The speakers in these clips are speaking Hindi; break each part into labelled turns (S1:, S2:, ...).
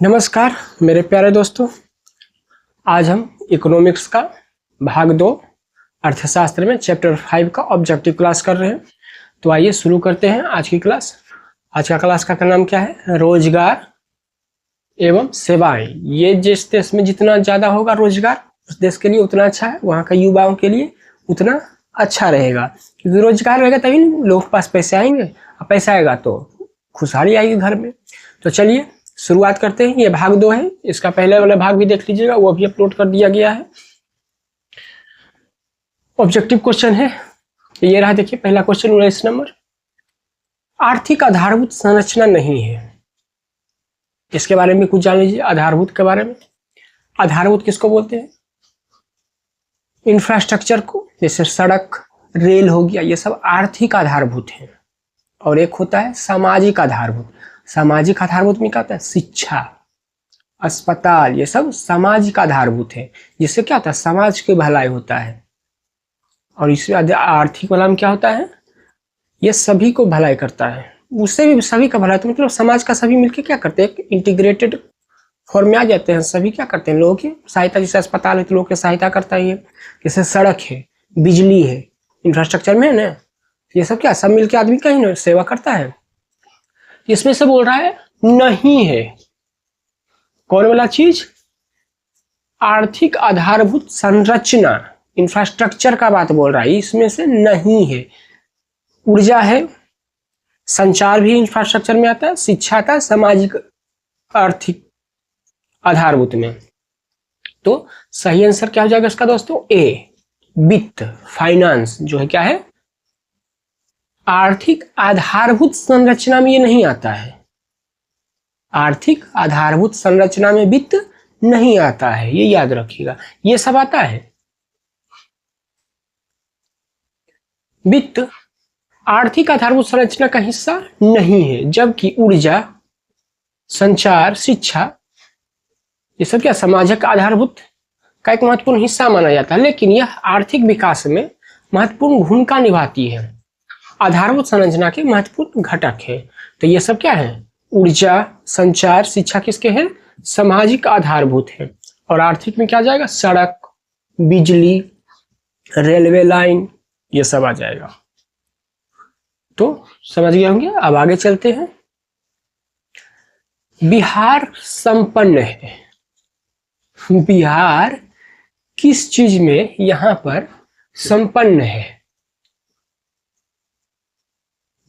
S1: नमस्कार मेरे प्यारे दोस्तों। आज हम इकोनॉमिक्स का भाग 2 अर्थशास्त्र में चैप्टर 5 का ऑब्जेक्टिव क्लास कर रहे हैं। तो आइए शुरू करते हैं आज की क्लास। आज का क्लास का नाम क्या है? रोजगार एवं सेवाएं। ये जिस देश में जितना ज़्यादा होगा रोजगार उस देश के लिए उतना अच्छा है, वहाँ का युवाओं के लिए उतना अच्छा रहेगा, क्योंकि रोजगार रहेगा तभी लोगों के पास पैसे आएंगे, और पैसा आएगा तो खुशहाली आएगी घर में। तो चलिए शुरुआत करते हैं। ये भाग 2 है, इसका पहले वाला भाग भी देख लीजिएगा, वो भी अपलोड कर दिया गया है। ऑब्जेक्टिव क्वेश्चन है ये रहा, देखिए पहला क्वेश्चन 19 नंबर। आर्थिक आधारभूत संरचना नहीं है, इसके बारे में कुछ जान लीजिए। आधारभूत के बारे में, आधारभूत किसको बोलते हैं? इंफ्रास्ट्रक्चर को, जैसे सड़क रेल हो गया, ये सब आर्थिक आधारभूत है। और एक होता है सामाजिक आधारभूत। सामाजिक आधारभूत में क्या होता है? शिक्षा, अस्पताल, ये सब सामाजिक आधारभूत है, जिससे क्या होता है? समाज की भलाई होता है। और इसमें आर्थिक वाला में क्या होता है? ये सभी को भलाई करता है, उससे भी सभी का भलाई, तो मतलब समाज का सभी मिलकर क्या करते हैं? एक इंटीग्रेटेड फॉर्म में आ जाते हैं। सभी क्या करते हैं? लोगों की सहायता। जैसे अस्पताल है तो लोगों की सहायता करता है, जैसे सड़क है, बिजली है, इंफ्रास्ट्रक्चर में है ना, ये सब क्या सब मिलकर आदमी का ही ना सेवा करता है। इसमें से बोल रहा है नहीं है कौन वाला चीज? आर्थिक आधारभूत संरचना, इंफ्रास्ट्रक्चर का बात बोल रहा है, इसमें से नहीं है। ऊर्जा है, संचार भी इंफ्रास्ट्रक्चर में आता है, शिक्षा आता है सामाजिक आर्थिक आधारभूत में। तो सही आंसर क्या हो जाएगा इसका दोस्तों? ए, वित्त, फाइनेंस जो है क्या है? आर्थिक आधारभूत संरचना में ये नहीं आता है। आर्थिक आधारभूत संरचना में वित्त नहीं आता है, ये याद रखिएगा। ये सब आता है। वित्त आर्थिक आधारभूत संरचना का हिस्सा नहीं है, जबकि ऊर्जा, संचार, शिक्षा, ये सब क्या सामाजिक आधारभूत का एक महत्वपूर्ण हिस्सा माना जाता है, लेकिन यह आर्थिक विकास में महत्वपूर्ण भूमिका निभाती है, आधारभूत संरचना के महत्वपूर्ण घटक है। तो ये सब क्या है? ऊर्जा, संचार, शिक्षा किसके हैं? सामाजिक आधारभूत है। और आर्थिक में क्या जाएगा? सड़क, बिजली, रेलवे लाइन, ये सब आ जाएगा। तो समझ गए होंगे। अब आगे चलते हैं। बिहार संपन्न है। बिहार किस चीज में यहां पर संपन्न है?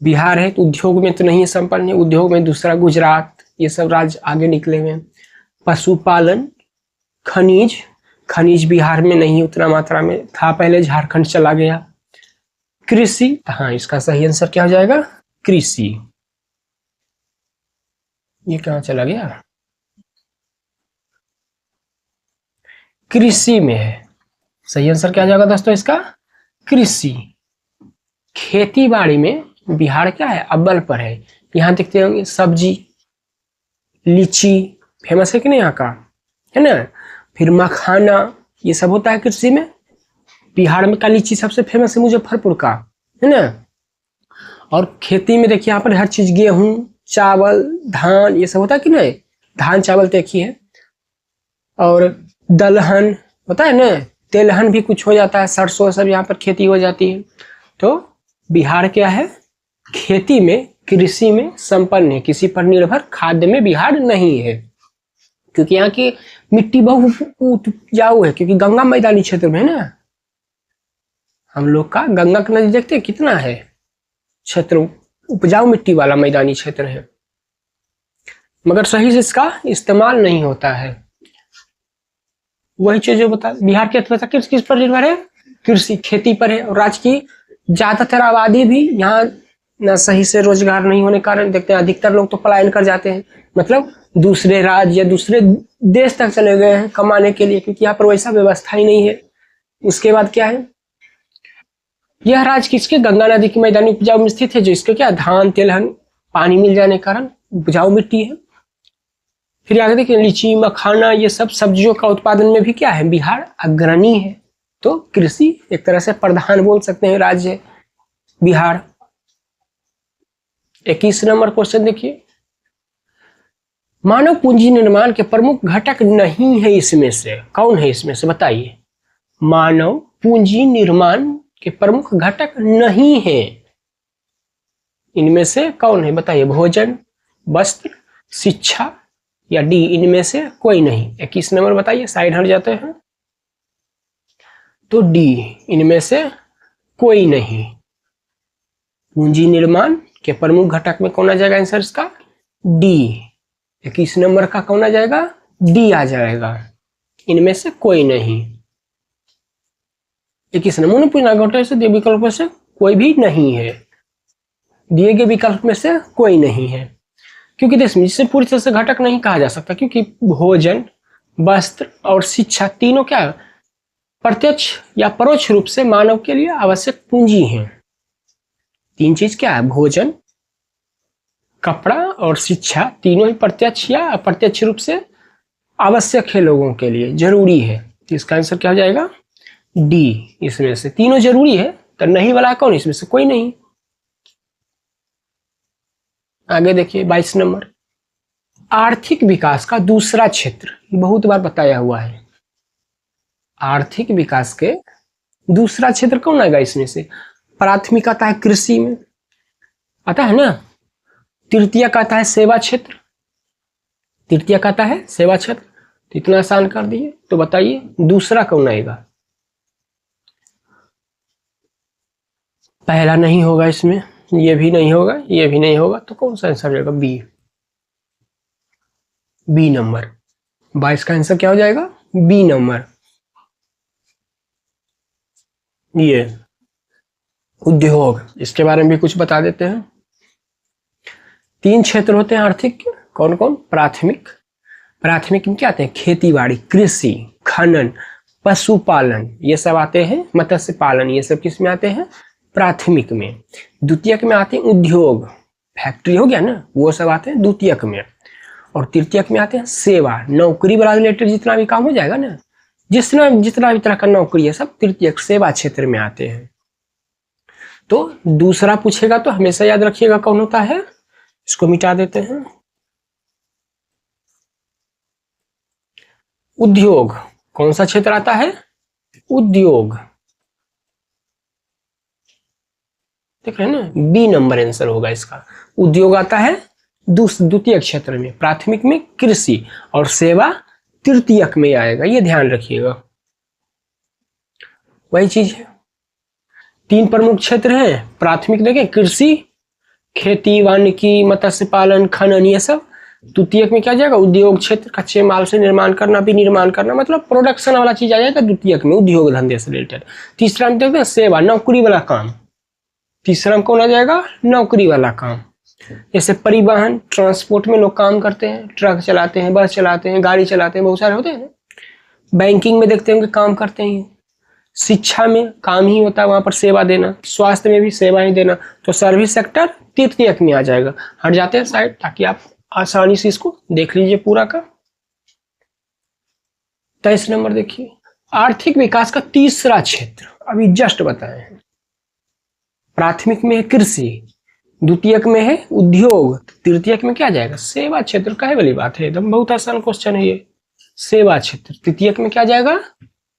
S1: बिहार है तो उद्योग में तो नहीं संपन्न है, उद्योग में दूसरा गुजरात, ये सब राज्य आगे निकले हुए हैं। पशुपालन, खनिज, खनिज बिहार में नहीं उतना मात्रा में था, पहले झारखंड चला गया। कृषि, हाँ इसका सही आंसर क्या हो जाएगा? कृषि। ये कहाँ चला गया? कृषि में है। सही आंसर क्या हो जाएगा दोस्तों इसका? कृषि। खेती बाड़ी में बिहार क्या है? अव्वल पर है। यहाँ देखते होंगे सब्जी, लीची फेमस है कि नहीं यहाँ का, है ना। फिर मखाना, ये सब होता है कृषि में। बिहार में का लीची सबसे फेमस है मुजफ्फरपुर का, है ना। और खेती में देखिए यहाँ पर हर चीज, गेहूं, चावल, धान, ये सब होता है कि नहीं। धान चावल देखिए, और दलहन होता है ना, तेलहन भी कुछ हो जाता है, सरसों सब यहाँ पर खेती हो जाती है। तो बिहार क्या है? खेती में, कृषि में संपन्न है। किसी पर निर्भर खाद्य में बिहार नहीं है, क्योंकि यहाँ की मिट्टी बहुत उपजाऊ है, क्योंकि गंगा मैदानी क्षेत्र में है ना। हम लोग का गंगा का नदी देखते हैं कितना है क्षेत्र, उपजाऊ मिट्टी वाला मैदानी क्षेत्र है, मगर सही से इसका इस्तेमाल नहीं होता है। वही चीज जो बता, बिहार की अर्थव्यवस्था किस पर निर्भर है? कृषि, खेती पर है। और राज्य की ज्यादातर आबादी भी यहाँ ना सही से रोजगार नहीं होने के कारण देखते हैं अधिकतर लोग तो पलायन कर जाते हैं, मतलब दूसरे राज्य या दूसरे देश तक चले गए हैं कमाने के लिए, क्योंकि यहाँ पर वैसा व्यवस्था ही नहीं है। उसके बाद क्या है? यह राज्य किसके? गंगा नदी की मैदानी उपजाऊ में स्थित है, जो इसके क्या धान, तिलहन, पानी मिल जाने के कारण उपजाऊ मिट्टी है। फिर आगे देखिए लीची, मखाना, ये सब सब्जियों का उत्पादन में भी क्या है? बिहार अग्रणी है। तो कृषि एक तरह से प्रधान बोल सकते हैं राज्य बिहार। 21 नंबर क्वेश्चन देखिए, मानव पूंजी निर्माण के प्रमुख घटक नहीं है इसमें से, कौन है इसमें से बताइए। मानव पूंजी निर्माण के प्रमुख घटक नहीं है, इनमें से कौन है बताइए। भोजन, वस्त्र, शिक्षा या डी इनमें से कोई नहीं। 21 नंबर बताइए, साइड हट जाते हैं। तो डी इनमें से कोई नहीं। पूंजी निर्माण के प्रमुख घटक में कौन आ जाएगा आंसर इसका, डी। 21 नंबर का कौन आ जाएगा, डी आ जाएगा, इनमें से कोई नहीं। 21 नंबर ने पूछा घटक से दिए विकल्प से कोई भी नहीं है, दिए गए विकल्प में से कोई नहीं है, क्योंकि देखिए जिसे पूरी तरह से घटक नहीं कहा जा सकता, क्योंकि भोजन, वस्त्र और शिक्षा तीनों क्या प्रत्यक्ष या परोक्ष रूप से मानव के लिए आवश्यक पूंजी हैं। तीन चीज क्या है, भोजन, कपड़ा और शिक्षा, तीनों ही प्रत्यक्ष या अप्रत्यक्ष रूप से आवश्यक है, लोगों के लिए जरूरी है। तो इसका आंसर क्या हो जाएगा, डी। इसमें से तीनों जरूरी है, तो नहीं वाला कौन, इसमें से कोई नहीं। आगे देखिए 22 नंबर, आर्थिक विकास का दूसरा क्षेत्र, बहुत बार बताया हुआ है। आर्थिक विकास के दूसरा क्षेत्र कौन आएगा इसमें से, प्राथमिक आता है कृषि में, आता है ना, तृतीय आता है सेवा क्षेत्र, तृतीय आता है सेवा क्षेत्र। तो इतना आसान कर दिए, तो बताइए दूसरा कौन आएगा। पहला नहीं होगा इसमें, ये भी नहीं होगा, ये भी नहीं होगा, तो कौन सा आंसर जाएगा, बी। बी नंबर 22 का आंसर क्या हो जाएगा, बी नंबर। ये उद्योग, इसके बारे में भी कुछ बता देते हैं। तीन क्षेत्र होते हैं आर्थिक के, कौन कौन, प्राथमिक, प्राथमिक में क्या आते हैं, खेती बाड़ी, कृषि, खनन, पशुपालन, ये सब आते हैं, मत्स्य पालन, ये सब किस में आते हैं, प्राथमिक में। द्वितीयक में आते हैं उद्योग, फैक्ट्री हो गया ना, वो सब आते हैं द्वितीयक में। और तृतीयक में आते हैं सेवा, नौकरी वाला रिलेटेड जितना भी काम हो जाएगा ना, जितना भी तरह का नौकरी है, सब तृतीयक सेवा क्षेत्र में आते हैं। तो दूसरा पूछेगा तो हमेशा याद रखिएगा कौन होता है, इसको मिटा देते हैं। उद्योग, कौन सा क्षेत्र आता है, उद्योग, देख रहे हैं ना, बी नंबर आंसर होगा इसका। उद्योग आता है द्वितीय क्षेत्र में, प्राथमिक में कृषि और सेवा तृतीयक में आएगा, ये ध्यान रखिएगा। वही चीज है, तीन प्रमुख क्षेत्र हैं, प्राथमिक देखें कृषि, खेती, वानिकी, मत्स्य पालन, खनन, ये सब। द्वितीयक में क्या जाएगा, उद्योग क्षेत्र, कच्चे माल से निर्माण करना, विनिर्माण करना, मतलब प्रोडक्शन वाला चीज आ जाएगा द्वितीयक में, उद्योग धंधे से रिलेटेड। तीसरा में देखते हैं सेवा, नौकरी वाला काम, तीसरा में कौन आ जाएगा, नौकरी वाला काम। जैसे परिवहन, ट्रांसपोर्ट में लोग काम करते हैं, ट्रक चलाते हैं, बस चलाते हैं, गाड़ी चलाते हैं, बहुत सारे होते हैं। बैंकिंग में देखते हैं कि काम करते हैं। शिक्षा में काम ही होता है वहां पर सेवा देना, स्वास्थ्य में भी सेवा ही देना। तो सर्विस सेक्टर तृतीयक में आ जाएगा। हट जाते हैं साइड, ताकि आप आसानी से इसको देख लीजिए पूरा का। 23 नंबर देखिए, आर्थिक विकास का तीसरा क्षेत्र, अभी जस्ट बताए हैं। प्राथमिक में है कृषि, द्वितीयक में है उद्योग, तृतीयक में क्या जाएगा, सेवा क्षेत्र। काहे वाली बात है, एकदम बहुत आसान क्वेश्चन है ये। सेवा क्षेत्र, तृतीयक में क्या जाएगा,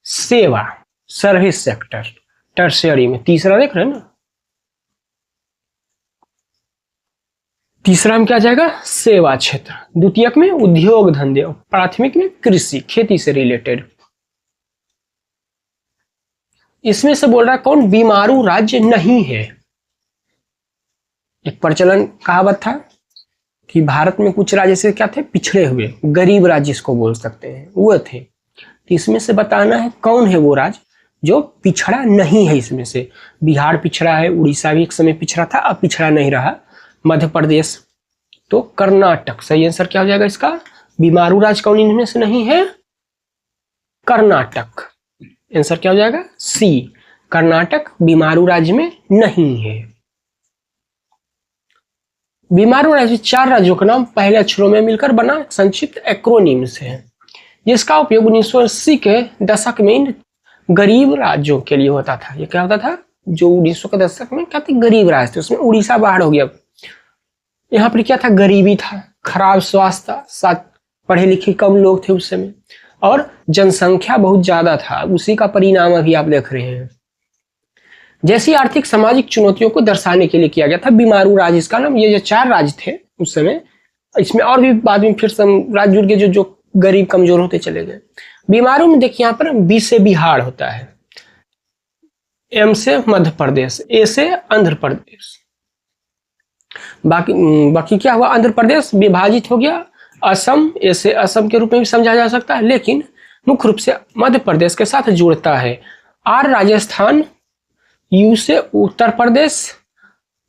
S1: सेवा, सर्विस सेक्टर। टर्शियरी में तीसरा देख रहे हैं ना, तीसरा में क्या जाएगा, सेवा क्षेत्र, द्वितीयक में उद्योग धंधे, प्राथमिक में कृषि, खेती से रिलेटेड। इसमें से बोल रहा है कौन, बीमारू राज्य नहीं है। एक प्रचलन कहावत था कि भारत में कुछ राज्य से क्या थे, पिछड़े हुए, गरीब राज्य इसको बोल सकते हैं, वो थे। तो इसमें से बताना है कौन है वो राज्य जो पिछड़ा नहीं है। इसमें से बिहार पिछड़ा है, उड़ीसा भी एक समय पिछड़ा था, अब पिछड़ा नहीं रहा, मध्य प्रदेश। तो कर्नाटक सही आंसर क्या हो जाएगा इसका, बीमारू राज्य कौन इनमें से नहीं है, कर्नाटक। आंसर क्या हो जाएगा, सी, कर्नाटक बीमारू राज्य में नहीं है। बीमारू राज्य चार राज्यों का नाम पहले अक्षरों में मिलकर बना संक्षिप्त एक्रोनिम से है, जिसका उपयोग 1980 के दशक में इन गरीब राज्यों के लिए होता था। ये क्या होता था, जो 1900 के दशक में क्या थे, गरीब राज्य थे, उसमें उड़ीसा बाहर हो गया। यहाँ पर क्या था, गरीबी था, खराब स्वास्थ्य, साथ पढ़े लिखे कम लोग थे उस समय, और जनसंख्या बहुत ज्यादा था। उसी का परिणाम अभी आप देख रहे हैं। जैसी आर्थिक सामाजिक चुनौतियों को दर्शाने के लिए किया गया था बीमारू राज इसका नाम। ये जो 4 राज्य थे उस समय, इसमें और भी बाद में फिर सब राज्य जुड़ गए जो गरीब कमजोर होते चले गए। बीमारू में देखिए यहाँ पर बी से बिहार होता है, एम से मध्य प्रदेश, ए से आंध्र प्रदेश। बाकी क्या हुआ, आंध्र प्रदेश विभाजित हो गया, असम ए से असम के रूप में भी समझा जा सकता है, लेकिन मुख्य रूप से मध्य प्रदेश के साथ जुड़ता है। आर राजस्थान, यू से उत्तर प्रदेश,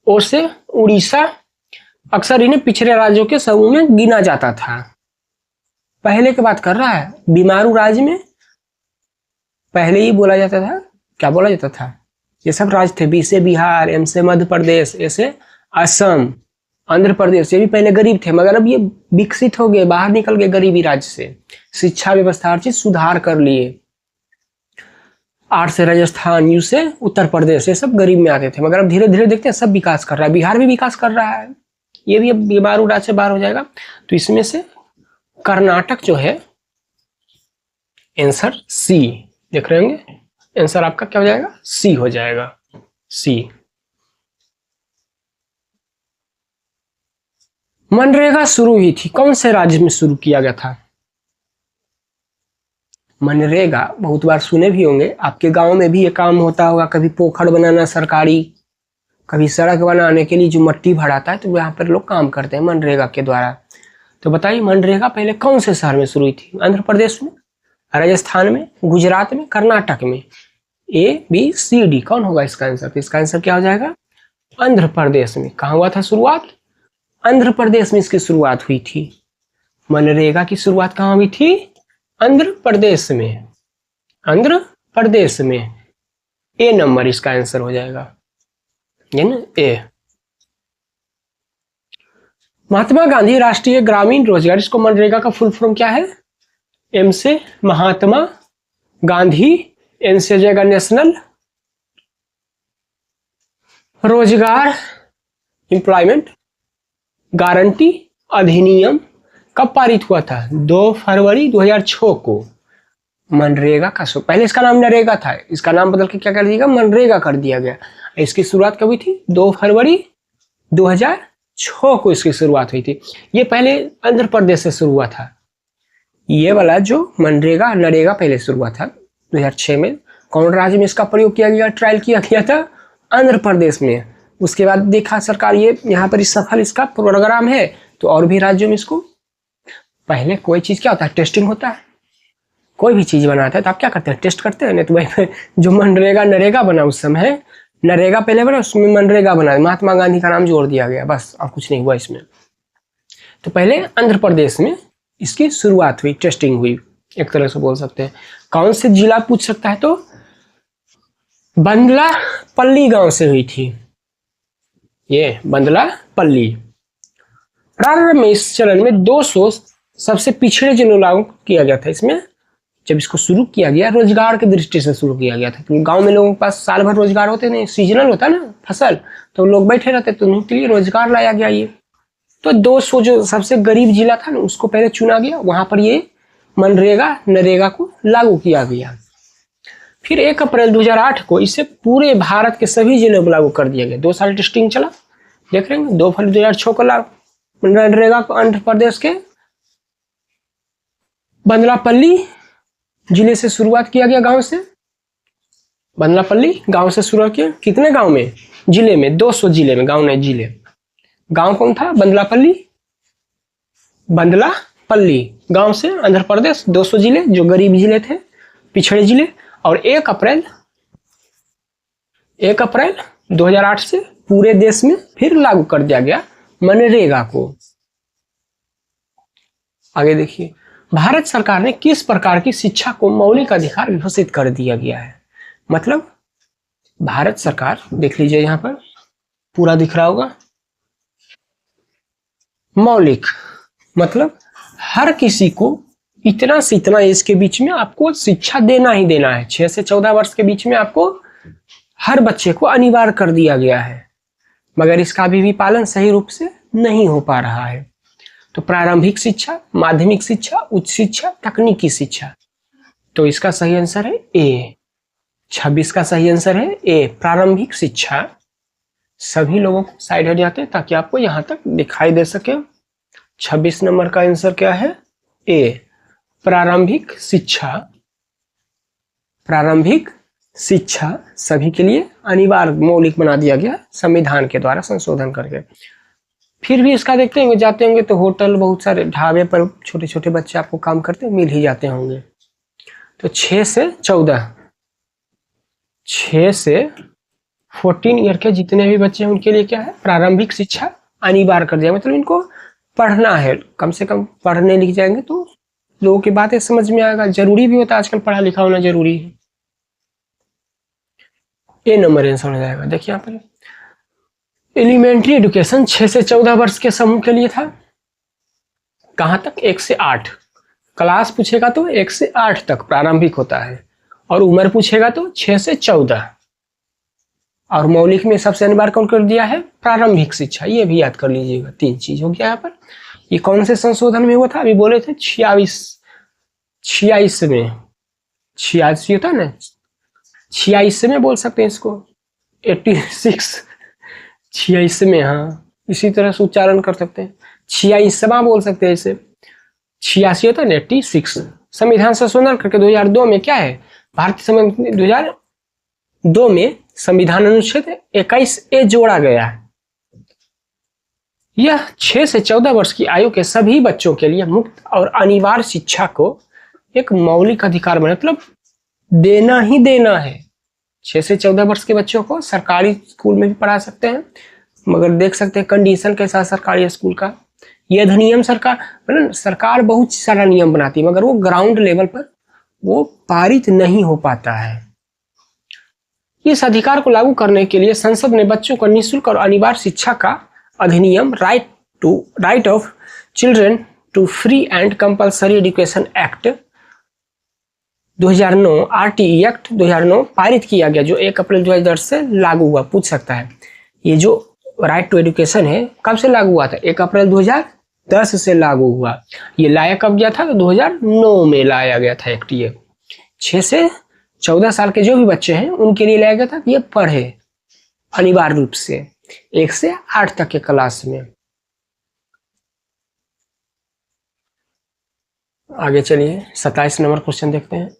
S1: ओ से उड़ीसा। अक्सर इन्हें पिछड़े राज्यों के समूह में गिना जाता था। पहले की बात कर रहा है, बीमारू राज्य में पहले ही बोला जाता था, क्या बोला जाता था, ये सब राज्य थे, बी से बिहार, एम से मध्य प्रदेश, ए से असम, आंध्र प्रदेश। ये भी पहले गरीब थे, मगर अब ये विकसित हो गए, बाहर निकल गए गरीबी राज्य से, शिक्षा व्यवस्था हर चीज सुधार कर लिए। आर से राजस्थान, यू से उत्तर प्रदेश, ये सब गरीब में आते थे, मगर अब धीरे धीरे देखते हैं सब विकास कर रहा है। बिहार भी विकास कर रहा है, ये भी अब बीमारू राज्य से बाहर हो जाएगा। तो इसमें से कर्नाटक जो है, आंसर सी देख रहे होंगे, आंसर आपका क्या हो जाएगा, सी हो जाएगा, सी। मनरेगा शुरू हुई थी कौन से राज्य में शुरू किया गया था? मनरेगा बहुत बार सुने भी होंगे, आपके गांव में भी ये काम होता होगा, कभी पोखर बनाना सरकारी, कभी सड़क बनाने के लिए जो मट्टी भराता है, तो यहाँ पर लोग काम करते हैं मनरेगा के द्वारा। तो बताइए मनरेगा पहले कौन से शहर में शुरू हुई थी? आंध्र प्रदेश में, राजस्थान में, गुजरात में, कर्नाटक में। ए बी सी डी कौन होगा इसका आंसर? तो इसका आंसर क्या हो जाएगा, आंध्र प्रदेश में। कहाँ हुआ था शुरुआत? आंध्र प्रदेश में इसकी शुरुआत हुई थी। मनरेगा की शुरुआत कहाँ हुई थी? आंध्र प्रदेश में, आंध्र प्रदेश में। ए नंबर इसका आंसर हो जाएगा, ये ना, ए। महात्मा गांधी राष्ट्रीय ग्रामीण रोजगार, इसको मनरेगा का फुल फॉर्म क्या है? एम से महात्मा गांधी, एन से जाएगा नेशनल रोजगार एम्प्लॉयमेंट गारंटी अधिनियम। कब पारित हुआ था? 2 फरवरी 2006 को। मनरेगा का पहले इसका नाम नरेगा था, इसका नाम बदल के क्या कर दिया, मनरेगा कर दिया गया। इसकी शुरुआत कब हुई थी? 2 फरवरी 2006 को इसकी शुरुआत हुई थी। ये पहले आंध्र प्रदेश से शुरू हुआ था। ये वाला जो मनरेगा नरेगा पहले शुरू हुआ था 2006 में। कौन राज्य में इसका प्रयोग किया गया, ट्रायल किया गया था? आंध्र प्रदेश में। उसके बाद देखा सरकार ये यहाँ पर इस सफल इसका प्रोग्राम है, तो और भी राज्यों में इसको। पहले कोई चीज क्या होता है, टेस्टिंग होता है। कोई भी चीज बनाता है तो आप क्या करते हैं, टेस्ट करते हैं। नहीं तो भाई जो मनरेगा नरेगा बना उस समय, नरेगा पहले बना, उसमें मनरेगा बना, महात्मा गांधी का नाम जोड़ दिया गया, बस और कुछ नहीं हुआ इसमें। तो पहले आंध्र प्रदेश में इसकी शुरुआत हुई, टेस्टिंग हुई, एक तरह से बोल सकते हैं। कौन से जिला पूछ सकता है तो बंदलापल्ली गांव से हुई थी, ये बंदलापल्ली। प्रारंभ में इस चरण में 200 सबसे पिछड़े जिलों लागू किया गया था। इसमें जब इसको शुरू किया गया रोजगार की दृष्टि से शुरू किया गया था, क्योंकि गांव में लोगों के पास साल भर रोजगार होते नहीं, सीजनल होता ना फसल, तो लोग बैठे रहते, तो उनके लिए रोजगार लाया गया ये। तो 200 जो सबसे गरीब जिला था ना, उसको पहले चुना गया, वहां पर ये मनरेगा नरेगा को लागू किया गया। फिर 1 अप्रैल 2008 को इसे पूरे भारत के सभी जिलों में लागू कर दिया गया। 2 साल टेस्टिंग चला, देख रहे हैं। 2 फरवरी 2006 को लागू मनरेगा को आंध्र प्रदेश के बंदलापल्ली जिले से शुरुआत किया गया, गांव से। बंदलापल्ली गांव से शुरुआत किया। कितने गांव में? जिले में, 200 जिले में, गांव नहीं जिले। गांव कौन था? बंदलापल्ली, बंदलापल्ली गांव से आंध्र प्रदेश, 200 जिले जो गरीब जिले थे, पिछड़े जिले। और 1 अप्रैल 2008 से पूरे देश में फिर लागू कर दिया गया मनरेगा को। आगे देखिए, भारत सरकार ने किस प्रकार की शिक्षा को मौलिक अधिकार घोषित कर दिया गया है? मतलब भारत सरकार, देख लीजिए यहां पर पूरा दिख रहा होगा, मौलिक मतलब हर किसी को इतना से इतना एज के बीच में आपको शिक्षा देना ही देना है। 6 से 14 वर्ष के बीच में आपको हर बच्चे को अनिवार्य कर दिया गया है, मगर इसका अभी भी पालन सही रूप से नहीं हो पा रहा है। तो प्रारंभिक शिक्षा, माध्यमिक शिक्षा, उच्च शिक्षा, तकनीकी शिक्षा। तो इसका सही आंसर है ए। 26 का सही आंसर है ए, प्रारंभिक शिक्षा। सभी लोगों को साइड हट जाते हैं ताकि आपको यहां तक दिखाई दे सके। 26 नंबर का आंसर क्या है? ए, प्रारंभिक शिक्षा। प्रारंभिक शिक्षा सभी के लिए अनिवार्य मौलिक बना दिया गया संविधान के द्वारा संशोधन करके। फिर भी इसका देखते होंगे, जाते होंगे तो होटल, बहुत सारे ढाबे पर छोटे छोटे बच्चे आपको काम करते मिल ही जाते होंगे। तो 6 से 14, 6 से 14 ईयर के जितने भी बच्चे हैं उनके लिए क्या है? प्रारंभिक शिक्षा अनिवार्य कर दिया, मतलब इनको पढ़ना है, कम से कम पढ़ने लिख जाएंगे तो लोगों की बातें समझ में आएगा। जरूरी भी होता है, आजकल पढ़ा लिखा होना जरूरी है। ए नंबर आंसर हो जाएगा। देखिए यहाँ पर एलिमेंट्री एजुकेशन 6 से 14 वर्ष के समूह के लिए था। कहां तक? 1 से 8। क्लास पूछेगा तो 1 से 8 तक प्रारंभिक होता है, और उम्र पूछेगा तो 6 से 14। और मौलिक में सबसे अनिवार्य कौन कर दिया है? प्रारंभिक शिक्षा। ये भी याद कर लीजिएगा, 3 चीज हो गया यहाँ पर। ये कौन से संशोधन में हुआ था? अभी बोले थे 46 में, 86 होता है ना, 86 में बोल सकते हैं इसको, 86, 86 में, हाँ इसी तरह से उच्चारण कर सकते हैं, 86वां बोल सकते हैं इसे। 86 होता है ना, 86। संविधान संशोधन करके 2002 में क्या है? भारतीय संविधान 2002 में संविधान अनुच्छेद 21A जोड़ा गया है। यह 6 से 14 वर्ष की आयु के सभी बच्चों के लिए मुफ्त और अनिवार्य शिक्षा को एक मौलिक अधिकार बना, मतलब देना ही देना है। 6 से 14 वर्ष के बच्चों को सरकारी स्कूल में भी पढ़ा सकते हैं, मगर देख सकते हैं कंडीशन के साथ सरकारी स्कूल का। यह अधिनियम सरकार, मतलब सरकार बहुत सारा नियम बनाती है, मगर वो ग्राउंड लेवल पर वो पारित नहीं हो पाता है। इस अधिकार को लागू करने के लिए संसद ने बच्चों को निःशुल्क और अनिवार्य शिक्षा का अधिनियम right of children to free and compulsory education act 2009, RTE act 2009 पारित किया गया, जो 1 अप्रैल 2010 से लागू हुआ। पूछ सकता है ये जो राइट टू एजुकेशन है कब से लागू हुआ था? 1 अप्रैल 2010 से लागू हुआ। ये लाया कब गया था? 2009 में लाया गया था एक्ट। ये 6 से 14 साल के जो भी बच्चे हैं उनके लिए लाया गया था कि ये पढ़े अनिवार्य रूप से 1 से 8 तक के क्लास में। आगे चलिए 27 नंबर क्वेश्चन देखते हैं।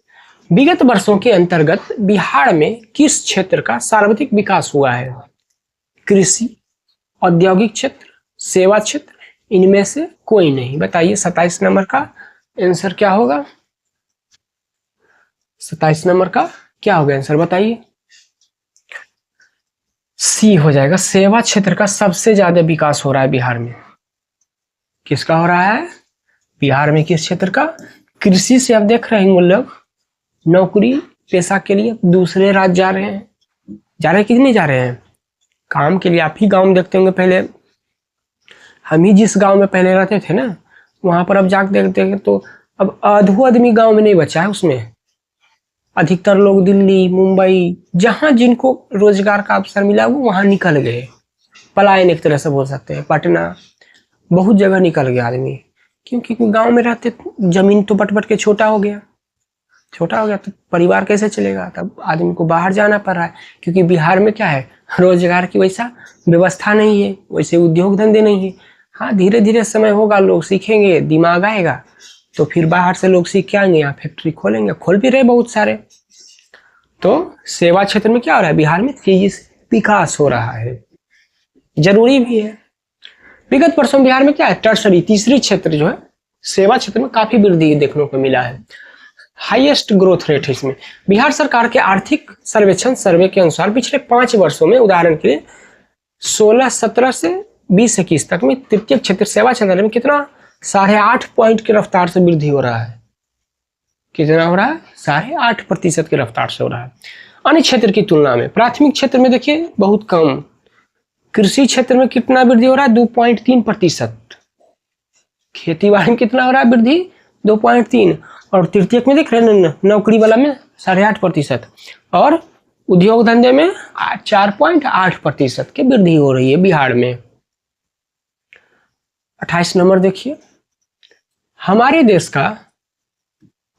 S1: विगत वर्षों के अंतर्गत बिहार में किस क्षेत्र का सर्वाधिक विकास हुआ है? कृषि, औद्योगिक क्षेत्र, सेवा क्षेत्र, इनमें से कोई नहीं। बताइए 27 नंबर का आंसर क्या होगा? 27 नंबर का क्या होगा आंसर? बताइए। सी हो जाएगा, सेवा क्षेत्र का सबसे ज्यादा विकास हो रहा है बिहार में। किसका हो रहा है बिहार में? किस क्षेत्र का? कृषि से। आप देख रहे हैं लोग नौकरी पेशा के लिए दूसरे राज्य जा रहे हैं। जा रहे हैं कि नहीं जा रहे हैं? काम के लिए। आप ही गांव में देखते होंगे, पहले हम ही जिस गांव में पहले रहते थे ना, वहां पर अब जाकर देखते हैं तो अब आधो आदमी गांव में नहीं बचा है। उसमें अधिकतर लोग दिल्ली, मुंबई, जहां जिनको रोजगार का अवसर मिला वो वहां निकल गए। पलायन एक तरह से बोल सकते हैं। पटना, बहुत जगह निकल गया आदमी, क्योंकि गांव में रहते जमीन तो बट के छोटा हो गया तो परिवार कैसे चलेगा? तब आदमी को बाहर जाना पड़ रहा है, क्योंकि बिहार में क्या है, रोजगार की वैसा व्यवस्था नहीं है, वैसे उद्योग धंधे नहीं है। हाँ, धीरे धीरे समय होगा, लोग सीखेंगे, दिमाग आएगा तो फिर बाहर से लोग सीख के आएंगे, यहाँ फैक्ट्री खोलेंगे, खोल भी रहे बहुत सारे। तो सेवा क्षेत्र में क्या हो रहा है बिहार में? तेजी से विकास हो रहा है, जरूरी भी है। विगत वर्षों में बिहार में क्या है? टर्सरी, तीसरी क्षेत्र जो है सेवा क्षेत्र में काफी वृद्धि देखने को मिला है। हाईएस्ट ग्रोथ रेट है इसमें। बिहार सरकार के आर्थिक सर्वेक्षण सर्वे के अनुसार पिछले 5 वर्षों में, उदाहरण के लिए 16-17 से 20-21 तक में तृतीय क्षेत्र सेवा क्षेत्र में कितना? 8.5 पॉइंट की रफ्तार से वृद्धि हो रहा है। कितना हो रहा है? 8.5% की रफ्तार से हो रहा है। अन्य क्षेत्र की तुलना में प्राथमिक क्षेत्र में देखिए बहुत कम। कृषि क्षेत्र में कितना वृद्धि हो रहा है? 2.3%। खेती बाड़ी में कितना हो रहा है वृद्धि? 2.3। और तृतीयक में देख रहे हैं नौकरी वाला में 8.5%, और उद्योग धंधे में 4.8% की वृद्धि हो रही है बिहार में। 28 नंबर देखिए, हमारे देश का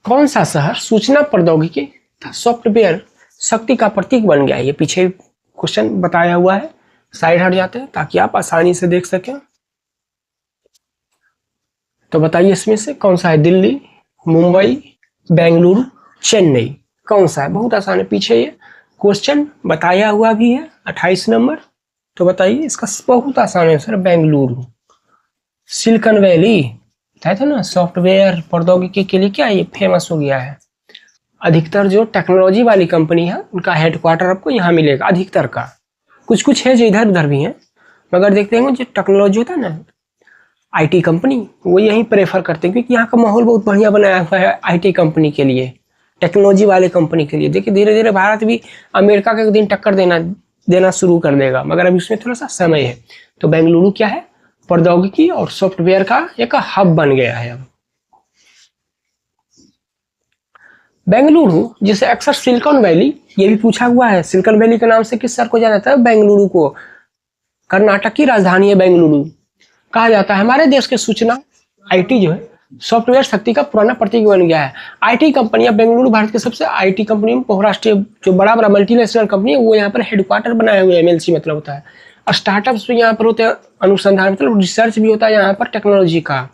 S1: कौन सा शहर सूचना प्रौद्योगिकी सॉफ्टवेयर शक्ति का प्रतीक बन गया है? ये पीछे क्वेश्चन बताया हुआ है, साइड हट जाते हैं ताकि आप आसानी से देख सकें। तो बताइए इसमें से कौन सा है? दिल्ली, मुंबई, बेंगलुरु, चेन्नई, कौन सा है? बहुत आसान है, पीछे ये क्वेश्चन बताया हुआ भी है 28 नंबर। तो बताइए इसका बहुत आसान है सर, बेंगलुरु। सिलिकॉन वैली बताया था ना, सॉफ्टवेयर प्रौद्योगिकी के लिए क्या ये फेमस हो गया है। अधिकतर जो टेक्नोलॉजी वाली कंपनी है उनका हेडक्वार्टर आपको यहाँ मिलेगा, अधिकतर का। कुछ कुछ है जो इधर उधर भी हैं, मगर देखते हैं जो टेक्नोलॉजी होता है ना, आईटी कंपनी, वो यहीं प्रेफर करते हैं क्योंकि यहाँ का माहौल बहुत बढ़िया बनाया हुआ है आईटी कंपनी के लिए, टेक्नोलॉजी वाले कंपनी के लिए। देखिए धीरे धीरे भारत भी अमेरिका का एक दिन टक्कर देना शुरू कर देगा, मगर अभी उसमें थोड़ा सा समय है। तो बेंगलुरु क्या है? प्रौद्योगिकी और सॉफ्टवेयर का एक हब बन गया है अब। बेंगलुरु जिसे अक्सर सिलिकॉन वैली, ये भी पूछा हुआ है, सिलिकॉन वैली के नाम से किस शहर को जाना जाता है? बेंगलुरु को। कर्नाटक की राजधानी है बेंगलुरु, कहा जाता है। हमारे देश के सूचना आईटी जो है सॉफ्टवेयर शक्ति का पुराना प्रतीक बन गया है। आईटी कंपनियां, बेंगलुरु भारत के सबसे आईटी कंपनी, बहुराष्ट्रीय जो बड़ा बड़ा मल्टीनेशनल कंपनी है, वो यहाँ पर हेडक्वार्टर बनाए हुए, एमएनसी मतलब होता है। स्टार्टअप्स भी यहाँ पर होते हैं, अनुसंधान मतलब रिसर्च भी होता है यहाँ पर टेक्नोलॉजी का।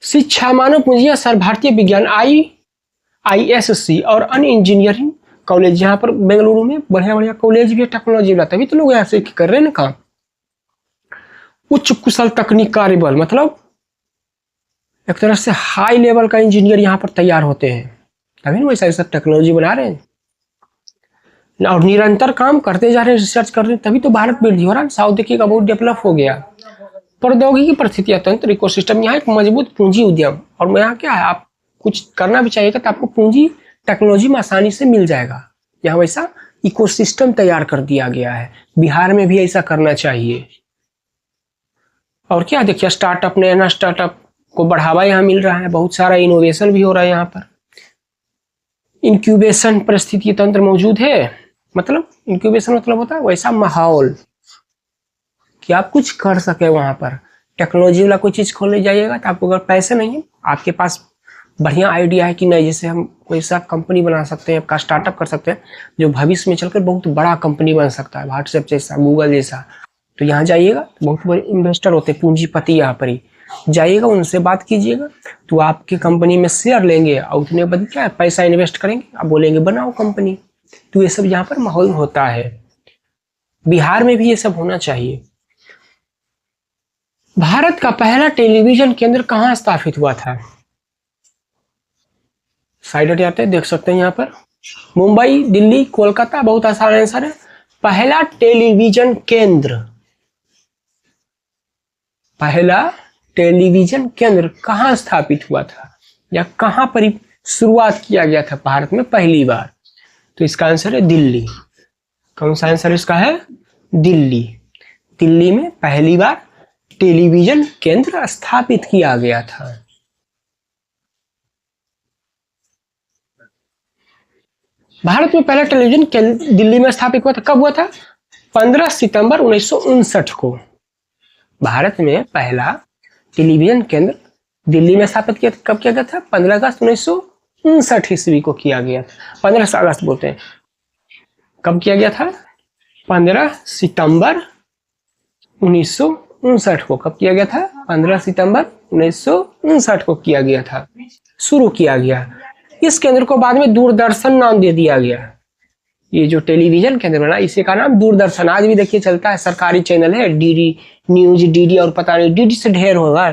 S1: शिक्षा, मानव पूंजी, सर भारतीय विज्ञान, IISc और अन्य इंजीनियरिंग कॉलेज यहाँ पर बेंगलुरु में बढ़िया बढ़िया कॉलेज भी है टेक्नोलॉजी वाला, तभी तो लोग यहाँ से कर रहे हैं ना काम। उच्च कुशल तकनीक कार्यबल मतलब एक तरह से हाई लेवल का इंजीनियर यहाँ पर तैयार होते हैं, तभी ना वैसा ऐसा टेक्नोलॉजी बना रहे हैं और निरंतर काम करते जा रहे हैं, रिसर्च कर रहे हैं, तभी तो भारत वृद्धि हो रहा है। साउथ देखिएगा बहुत डेवलप हो गया। प्रौद्योगिकी परिस्थितियां तंत्र इकोसिस्टम, यहाँ एक मजबूत पूंजी उद्यम, और यहाँ क्या है, आप कुछ करना भी चाहिएगा तो आपको पूंजी टेक्नोलॉजी में आसानी से मिल जाएगा। यहाँ वैसा इकोसिस्टम तैयार कर दिया गया है, बिहार में भी ऐसा करना चाहिए। और क्या देखिए, स्टार्टअप, नया स्टार्टअप को बढ़ावा यहाँ मिल रहा है, बहुत सारा इनोवेशन भी हो रहा है यहाँ पर। इंक्यूबेशन परिस्थिति तंत्र मौजूद है, मतलब इंक्यूबेशन मतलब होता है वैसा माहौल कि आप कुछ कर सके वहां पर। टेक्नोलॉजी वाला कोई चीज खोलने जाइएगा तो आपको अगर पैसे नहीं है, आपके पास बढ़िया आइडिया है कि नहीं, जैसे हम कोई सा कंपनी बना सकते हैं, आपका स्टार्टअप कर सकते हैं जो भविष्य में चलकर बहुत बड़ा कंपनी बन सकता है, व्हाट्सएप जैसा, गूगल जैसा, तो यहाँ जाइएगा, बहुत बड़े इन्वेस्टर होते हैं, पूंजीपति यहाँ पर ही जाइएगा, उनसे बात कीजिएगा, तो आपकी कंपनी में शेयर लेंगे और उतने बदले क्या पैसा इन्वेस्ट करेंगे, आप बोलेंगे बनाओ कंपनी। तो ये सब यहाँ पर माहौल होता है, बिहार में भी ये सब होना चाहिए। भारत का पहला टेलीविजन केंद्र कहाँ स्थापित हुआ था? साइड हट जाते हैं, देख सकते हैं यहाँ पर, मुंबई, दिल्ली, कोलकाता, बहुत आसान आंसर है। पहला टेलीविजन केंद्र, पहला टेलीविजन केंद्र कहाँ स्थापित हुआ था या कहाँ पर शुरुआत किया गया था भारत में पहली बार? तो इसका आंसर है दिल्ली। कौन सा आंसर इसका है? दिल्ली। दिल्ली में पहली बार टेलीविजन केंद्र स्थापित किया गया था। भारत में पहला टेलीविजन केंद्र दिल्ली में स्थापित हुआ था, कब हुआ था? 15 सितंबर 1959 को भारत में पहला टेलीविजन केंद्र दिल्ली में स्थापित किया था। कब किया गया था? 15 अगस्त 1959 ईस्वी को किया गया था। 15 अगस्त बोलते हैं, कब किया गया था? 15 सितंबर 1959 को। कब किया गया था? 15 सितंबर 1959 को किया गया था, शुरू किया गया। इस केंद्र को बाद में दूरदर्शन नाम दे दिया गया। ये जो टेलीविजन केंद्र बना, इसी का नाम दूरदर्शन, आज भी देखिए चलता है, सरकारी चैनल है, डीडी न्यूज, डीडी और पता नहीं डीडी से ढेर होगा,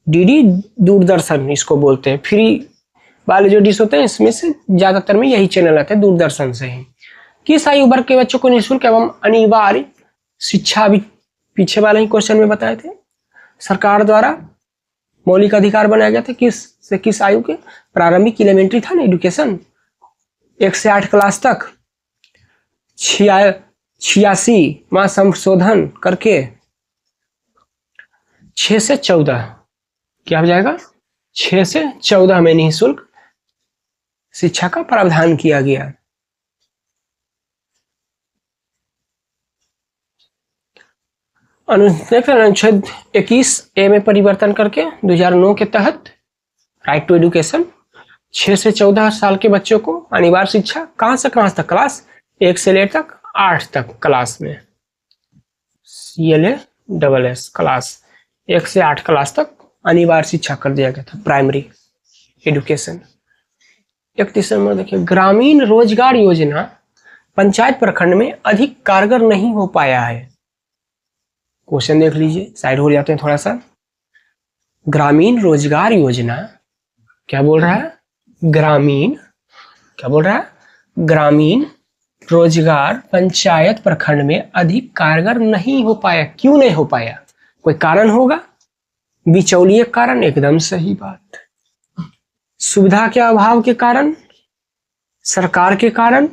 S1: डीडी दूरदर्शन इसको बोलते हैं। फ्री वाले जो डिश होते हैं इसमें से ज्यादातर में यही चैनल आते हैं, दूरदर्शन से ही। किस आयु वर्ग के बच्चों को निःशुल्क एवं अनिवार्य शिक्षा, भी पीछे वाले ही क्वेश्चन में बताए थे, सरकार द्वारा मौलिक अधिकार बनाया गया था। किस से किस आयु के? प्रारंभिक एलिमेंट्री था ना एजुकेशन, 1 से 8 क्लास तक, 86वां संशोधन करके 6 से 14, क्या हो जाएगा? 6 से 14 में निःशुल्क शिक्षा का प्रावधान किया गया। अनुच्छेद 21A में परिवर्तन करके 2009 के तहत राइट टू एजुकेशन 6 से 14 साल के बच्चों को अनिवार्य शिक्षा कहाँ से कहाँ तक, क्लास 1 से लेकर तक 8 तक क्लास में, CLA क्लास 1 से 8 क्लास तक अनिवार्य शिक्षा कर दिया गया था, प्राइमरी एजुकेशन। 31 नंबर देखिए, ग्रामीण रोजगार योजना पंचायत प्रखंड में अधिक कारगर नहीं हो पाया है। क्वेश्चन देख लीजिए, साइड हो जाते हैं थोड़ा सा। ग्रामीण रोजगार योजना क्या बोल रहा है, ग्रामीण क्या बोल रहा है, ग्रामीण रोजगार पंचायत प्रखंड में अधिक कारगर नहीं हो पाया। क्यों नहीं हो पाया, कोई कारण होगा, बिचौलिए कारण, एकदम सही बात। सुविधा के अभाव के कारण, सरकार के कारण,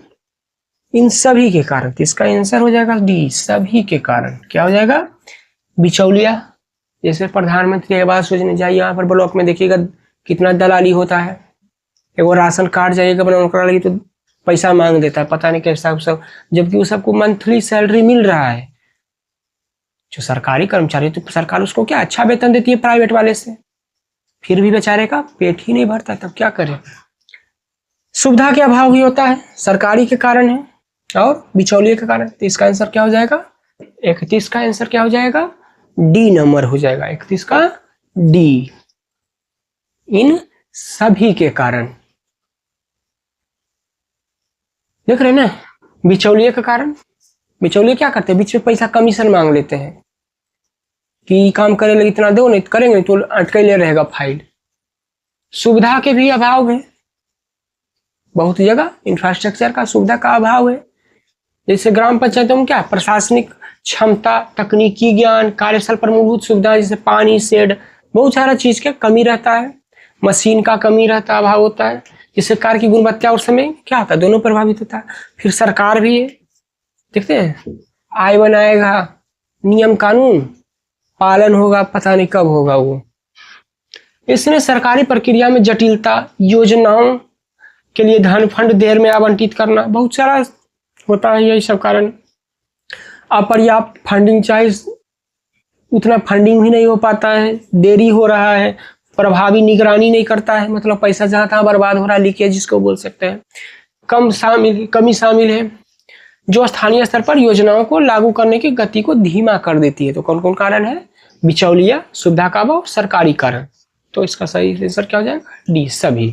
S1: इन सभी के कारण। तो इसका आंसर हो जाएगा डी, सभी के कारण। क्या हो जाएगा, बिचौलिया। जैसे प्रधानमंत्री आवास योजना, जाइए यहाँ पर ब्लॉक में देखिएगा कितना दलाली होता है। एक वो राशन कार्ड जाइएगा बनाने करा लगी तो पैसा मांग देता है, पता नहीं कैसा सब, जबकि वो सबको मंथली सैलरी मिल रहा है। जो सरकारी कर्मचारी, तो सरकार उसको क्या अच्छा वेतन देती है प्राइवेट वाले से, फिर भी बेचारे का पेट ही नहीं भरता, तब क्या करे। सुविधा के अभाव भी होता है, सरकारी के कारण है और बिचौलिए के कारण। तो इसका आंसर क्या हो जाएगा, 31 का आंसर क्या हो जाएगा, डी नंबर हो जाएगा, 31 का डी, इन सभी के कारण। देख रहे हैं ना, बिचौलिए के कारण। बिचौलिए क्या करते हैं, बीच में पैसा कमीशन मांग लेते हैं कि काम करे लगे इतना दो, नहीं करेंगे तो अटके रहेगा फाइल। सुविधा के भी अभाव है, बहुत जगह इंफ्रास्ट्रक्चर का सुविधा का अभाव है। जैसे ग्राम पंचायतों में क्या, प्रशासनिक क्षमता, तकनीकी ज्ञान, कार्यस्थल पर मूलभूत सुविधा जैसे पानी, शेड, बहुत सारा चीज का कमी रहता है, मशीन का कमी रहता है, अभाव होता है, जिससे कार्य की गुणवत्ता और समय क्या होता है, दोनों प्रभावित होता है। फिर सरकार भी है, देखते हैं आय बनाएगा, नियम कानून पालन होगा, पता नहीं कब होगा वो। इसमें सरकारी प्रक्रिया में जटिलता, योजनाओं के लिए धन फंड देर में आवंटित करना, बहुत सारा होता है यही सब कारण। अपर्याप्त फंडिंग, चाहे उतना फंडिंग भी नहीं हो पाता है, देरी हो रहा है, प्रभावी निगरानी नहीं करता है, मतलब पैसा जहां तहां बर्बाद हो रहा है, लीकेज जिसको बोल सकते हैं। कमी शामिल है जो स्थानीय स्तर पर योजनाओं को लागू करने की गति को धीमा कर देती है। तो कौन कौन कारण है, बिचौलिया, सुविधा का अभाव, सरकारी कारण। तो इसका सही आंसर क्या हो जाएगा, डी, सभी।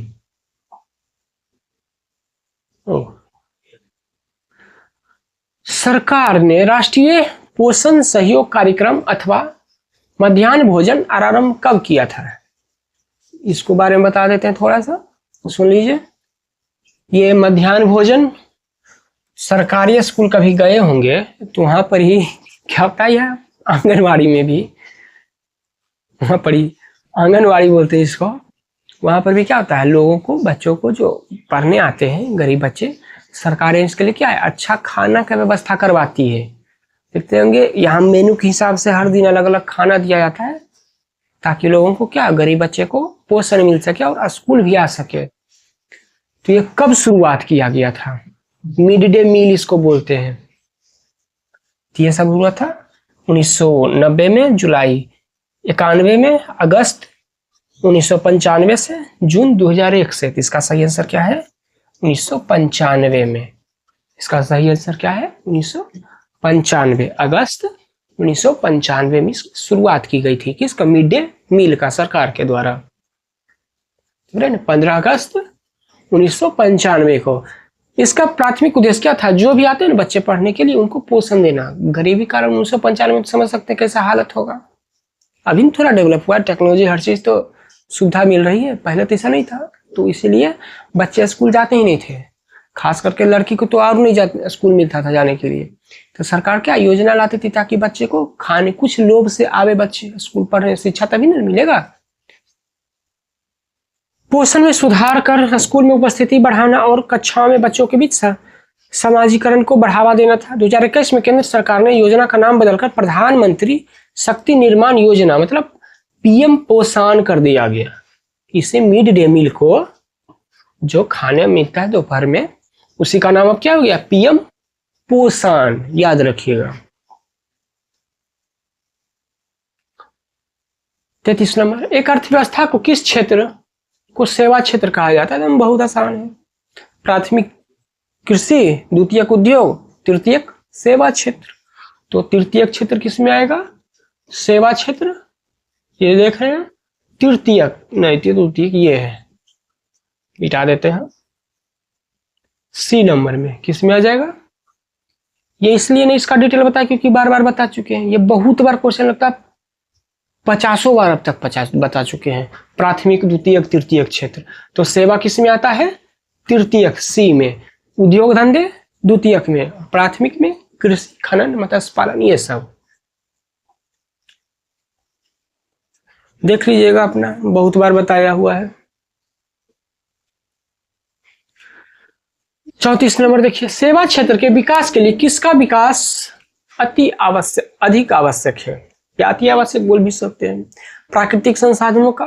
S1: सरकार ने राष्ट्रीय पोषण सहयोग कार्यक्रम अथवा मध्याह्न भोजन आरंभ कब किया था, इसको बारे में बता देते हैं थोड़ा सा, सुन लीजिए। ये मध्याह्न भोजन, सरकारी स्कूल कभी गए होंगे तो वहां पर ही क्या होता है, यह आंगनवाड़ी में भी, वहां पर ही आंगनवाड़ी बोलते हैं इसको, वहां पर भी क्या होता है, लोगों को, बच्चों को जो पढ़ने आते हैं, गरीब बच्चे, सरकार इसके लिए क्या है, अच्छा खाना का व्यवस्था करवाती है। देखते होंगे यहाँ मेनू के हिसाब से हर दिन अलग अलग खाना दिया जाता है, ताकि लोगों को क्या, गरीब बच्चे को पोषण मिल सके और स्कूल भी आ सके। तो ये कब शुरुआत किया गया था, मिड डे मील इसको बोलते हैं। तो ये सब हुआ था 1990 में, जुलाई 91 में, अगस्त 1995 से, जून 2001 से। तो इसका सही आंसर क्या है, 1995 में। इसका सही आंसर क्या है, 1995, अगस्त 1995 में शुरुआत की गई थी। किसका, मिड डे मील का, सरकार के द्वारा। 15 अगस्त 1995 को। इसका प्राथमिक उद्देश्य क्या था, जो भी आते हैं ना बच्चे पढ़ने के लिए, उनको पोषण देना। गरीबी कारण 1995 में समझ सकते हैं कैसा हालत होगा। अभी थोड़ा डेवलप हुआ, टेक्नोलॉजी, हर चीज तो सुविधा मिल रही है, पहले तो ऐसा नहीं था। तो इसीलिए बच्चे स्कूल जाते ही नहीं थे, खास करके लड़की को तो और नहीं जाते, स्कूल मिलता था जाने के लिए। तो सरकार क्या योजना लाती थी, ताकि बच्चे को खाने, कुछ लोभ से आवे बच्चे स्कूल पढ़ने, शिक्षा तभी नहीं मिलेगा। पोषण में सुधार कर स्कूल में उपस्थिति बढ़ाना और कक्षाओं में बच्चों के बीच समाजीकरण को बढ़ावा देना था। 2021 में केंद्र सरकार ने योजना का नाम बदलकर प्रधानमंत्री शक्ति निर्माण योजना, मतलब PM पोषण कर दिया गया। इसे मिड डे मील को जो खाने मिलता है दोपहर में, उसी का नाम अब क्या हो गया, PM पोषण, याद रखिएगा। 33 नंबर, एक अर्थव्यवस्था को किस क्षेत्र को सेवा क्षेत्र कहा जाता है? तो बहुत आसान है, प्राथमिक कृषि, द्वितीयक उद्योग, तृतीयक सेवा क्षेत्र। तो तृतीयक क्षेत्र किस में आएगा? सेवा क्षेत्र। ये देख रहे हैं, तृतीयक नहीं, तृतीयक ये है, मिटा देते हैं, सी नंबर में किस में आ जाएगा? ये इसलिए नहीं इसका डिटेल बताया क्योंकि बार बार बता चुके हैं, ये बहुत बार क्वेश्चन लगता है, 50 बार अब तक 50 बता चुके हैं। प्राथमिक, द्वितीयक, तृतीयक क्षेत्र। तो सेवा किस में आता है? तृतीयक, सी में। उद्योग धंधे द्वितीयक में, प्राथमिक में कृषि, खनन, मत्स्य पालन, ये सब देख लीजिएगा अपना, बहुत बार बताया हुआ है। 34 नंबर देखिए, सेवा क्षेत्र के विकास के लिए किसका विकास अति आवश्यक, अधिक आवश्यक है? या अति आवश्यक बोल भी सकते हैं। प्राकृतिक संसाधनों का,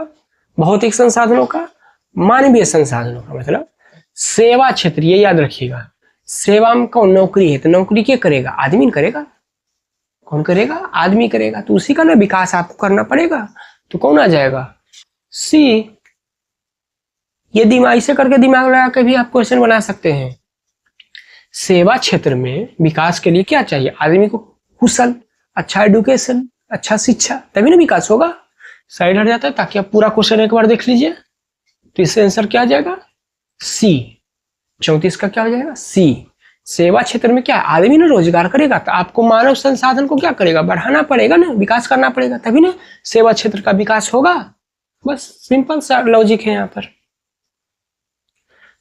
S1: भौतिक संसाधनों का, मानवीय संसाधनों का। मतलब सेवा क्षेत्र, ये याद रखिएगा, सेवा में कौन? नौकरी है, तो नौकरी क्या करेगा? आदमी करेगा। कौन करेगा? आदमी करेगा। तो उसी का ना विकास आपको करना पड़ेगा। तो कौन आ जाएगा? सी। ये दिमाग से करके दिमाग लगा के भी आप क्वेश्चन बना सकते हैं। सेवा क्षेत्र में विकास के लिए क्या चाहिए? आदमी को कुशल, अच्छा एडुकेशन, अच्छा शिक्षा, तभी ना विकास होगा। साइड हट जाता है ताकि आप पूरा क्वेश्चन एक बार देख लीजिए। तो इससे आंसर क्या आ जाएगा? सी। 34 का क्या हो जाएगा? सी। सेवा क्षेत्र में क्या आदमी ना रोजगार करेगा, तो आपको मानव संसाधन को क्या करेगा? बढ़ाना पड़ेगा ना, विकास करना पड़ेगा, तभी ना सेवा क्षेत्र का विकास होगा। बस सिंपल सा लॉजिक है यहाँ पर।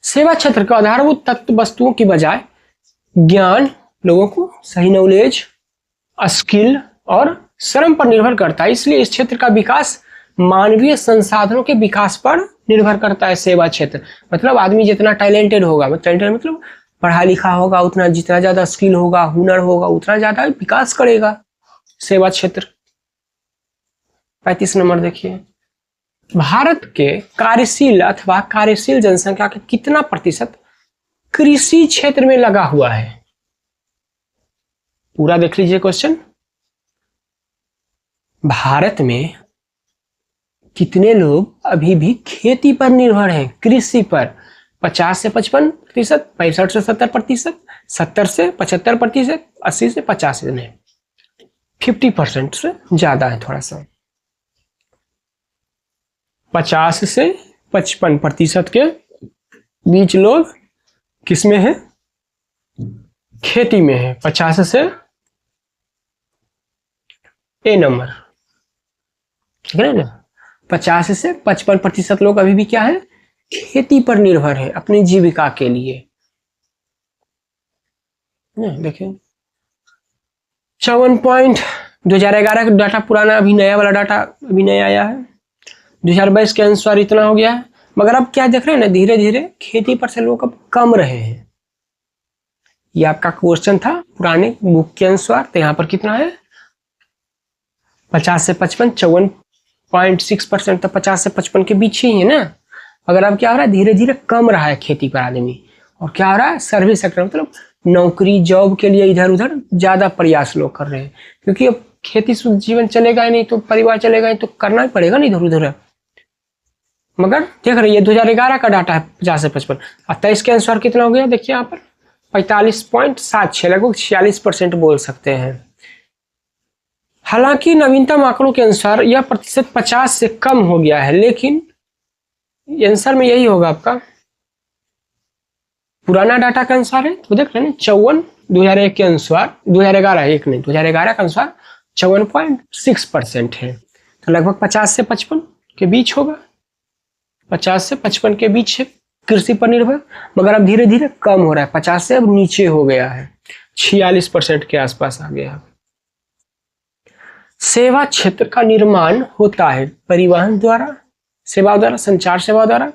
S1: सेवा क्षेत्र का आधारभूत तत्व वस्तुओं की बजाय ज्ञान, लोगों को सही नॉलेज, स्किल और श्रम पर निर्भर करता है। इसलिए इस क्षेत्र का विकास मानवीय संसाधनों के विकास पर निर्भर करता है। सेवा क्षेत्र मतलब आदमी जितना टैलेंटेड होगा, टैलेंटेड मतलब पढ़ा लिखा होगा, उतना जितना ज्यादा स्किल होगा, हुनर होगा, उतना ज्यादा विकास करेगा सेवा क्षेत्र। 35 नंबर देखिए, भारत के कार्यशील अथवा कार्यशील जनसंख्या के कितना प्रतिशत कृषि क्षेत्र में लगा हुआ है? पूरा देख लीजिए क्वेश्चन। भारत में कितने लोग अभी भी खेती पर निर्भर हैं, कृषि पर? 50 से 55%, 65 से 70%, 70 से 75%, 80 से 50, नहीं 50% से ज्यादा है थोड़ा सा। 50 से 55% के बीच लोग किसमें है? खेती में है। 50 से ए नंबर, ठीक है ना? 50 से 55% लोग अभी भी क्या है? खेती पर निर्भर है अपनी जीविका के लिए। देखिए 54.2011 का डाटा पुराना, अभी नया वाला डाटा अभी नया आया है। 2022 के अनुसार इतना हो गया है। मगर अब क्या देख रहे हैं ना, धीरे धीरे खेती पर से लोग अब कम रहे हैं। ये आपका क्वेश्चन था पुराने बुक के अनुसार। तो यहाँ पर कितना है? 50 से 55, 54.6%। तो 50 से 55 के बीच ही है ना। अगर अब क्या हो रहा है? धीरे धीरे कम रहा है खेती पर आदमी। और क्या हो रहा है? सर्विस सेक्टर मतलब नौकरी, जॉब के लिए इधर उधर ज्यादा प्रयास लोग कर रहे हैं। क्योंकि अब खेती से जीवन चलेगा ही नहीं, तो परिवार चलेगा ही, तो करना ही पड़ेगा ना इधर उधर। मगर देख रहे ये 2011 का डाटा है 50 से 55। 23 के अनुसार कितना हो गया? देखिए यहाँ पर 45.76, लगभग 46% बोल सकते हैं। हालांकि नवीनतम आंकड़ों के अनुसार यह प्रतिशत 50 से कम हो गया है, लेकिन आंसर में यही होगा आपका। पुराना डाटा के अनुसार है तो देख रहे हैं 54, 2001 के अनुसार, 2011 एक नहीं 2011 के अनुसार 54.6% है। तो लगभग 50 से 55 के बीच होगा। 50 से 55 के बीच है कृषि पर निर्भर। मगर अब धीरे धीरे कम हो रहा है, 50 से अब नीचे हो गया है, 46% के आसपास आ गया। सेवा क्षेत्र का निर्माण होता है परिवहन द्वारा, सेवाओं द्वारा, संचार सेवाओं द्वारा,